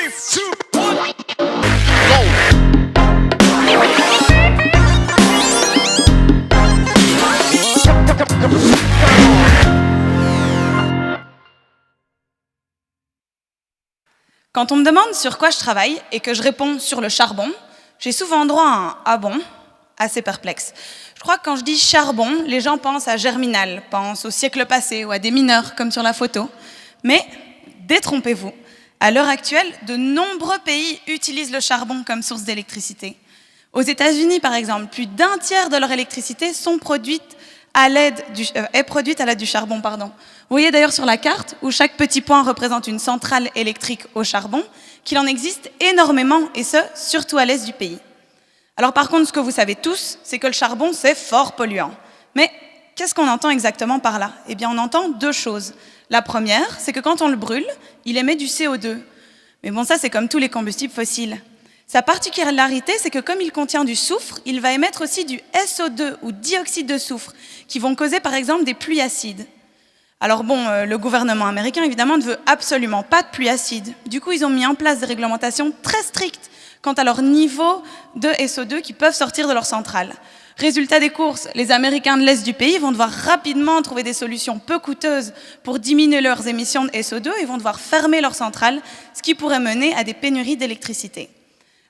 2, 1, go! Quand on me demande sur quoi je travaille et que je réponds sur le charbon, j'ai souvent droit à un « ah bon ?» assez perplexe. Je crois que quand je dis charbon, les gens pensent à Germinal, pensent au siècle passé ou à des mineurs comme sur la photo. Mais détrompez-vous, à l'heure actuelle, de nombreux pays utilisent le charbon comme source d'électricité. Aux États-Unis, par exemple, plus d'un tiers de leur électricité est produite à l'aide du charbon. Vous voyez d'ailleurs sur la carte, où chaque petit point représente une centrale électrique au charbon, qu'il en existe énormément, et ce, surtout à l'est du pays. Alors par contre, ce que vous savez tous, c'est que le charbon, c'est fort polluant. Mais qu'est-ce qu'on entend exactement par là? Eh bien, on entend deux choses. La première, c'est que quand on le brûle, il émet du CO2. Mais bon, ça, c'est comme tous les combustibles fossiles. Sa particularité, c'est que comme il contient du soufre, il va émettre aussi du SO2 ou dioxyde de soufre, qui vont causer par exemple des pluies acides. Alors bon, le gouvernement américain, évidemment, ne veut absolument pas de pluie acide. Du coup, ils ont mis en place des réglementations très strictes quant à leur niveau de SO2 qui peuvent sortir de leur centrale. Résultat des courses, les Américains de l'Est du pays vont devoir rapidement trouver des solutions peu coûteuses pour diminuer leurs émissions de SO2 et vont devoir fermer leurs centrales, ce qui pourrait mener à des pénuries d'électricité.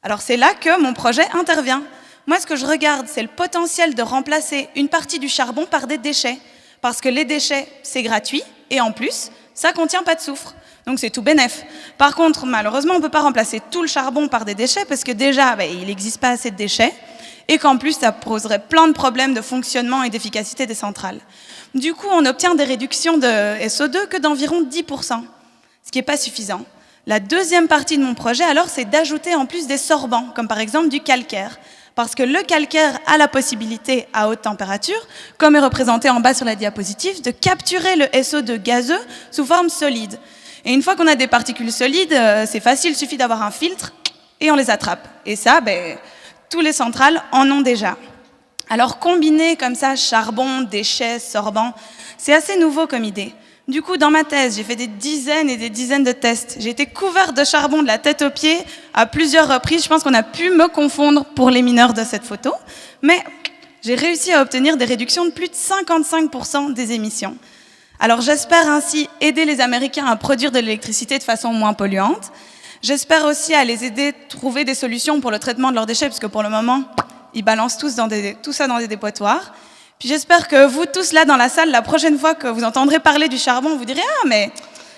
Alors c'est là que mon projet intervient. Moi, ce que je regarde, c'est le potentiel de remplacer une partie du charbon par des déchets. Parce que les déchets, c'est gratuit, et en plus, ça ne contient pas de soufre. Donc c'est tout bénef. Par contre, malheureusement, on ne peut pas remplacer tout le charbon par des déchets, parce que déjà, il n'existe pas assez de déchets, et qu'en plus, ça poserait plein de problèmes de fonctionnement et d'efficacité des centrales. Du coup, on obtient des réductions de SO2 que d'environ 10%, ce qui n'est pas suffisant. La deuxième partie de mon projet, alors, c'est d'ajouter en plus des sorbants, comme par exemple du calcaire. Parce que le calcaire a la possibilité, à haute température, comme est représenté en bas sur la diapositive, de capturer le SO2 gazeux sous forme solide. Et une fois qu'on a des particules solides, c'est facile, il suffit d'avoir un filtre et on les attrape. Et ça, tous les centrales en ont déjà. Alors combiner comme ça charbon, déchets, sorbants, c'est assez nouveau comme idée. Du coup, dans ma thèse, j'ai fait des dizaines et des dizaines de tests. J'ai été couverte de charbon de la tête aux pieds à plusieurs reprises. Je pense qu'on a pu me confondre pour les mineurs de cette photo. Mais j'ai réussi à obtenir des réductions de plus de 55% des émissions. Alors j'espère ainsi aider les Américains à produire de l'électricité de façon moins polluante. J'espère aussi à les aider à trouver des solutions pour le traitement de leurs déchets, parce que pour le moment, ils balancent tout ça dans des dépotoirs. Puis j'espère que vous tous là dans la salle, la prochaine fois que vous entendrez parler du charbon, vous direz « Ah, mais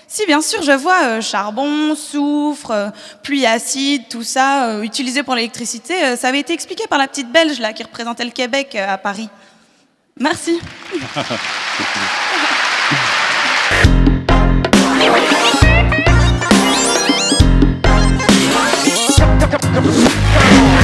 si, bien sûr, je vois charbon, soufre, pluie acide, tout ça, utilisé pour l'électricité. Ça avait été expliqué par la petite Belge là, qui représentait le Québec à Paris. » Merci. Come on.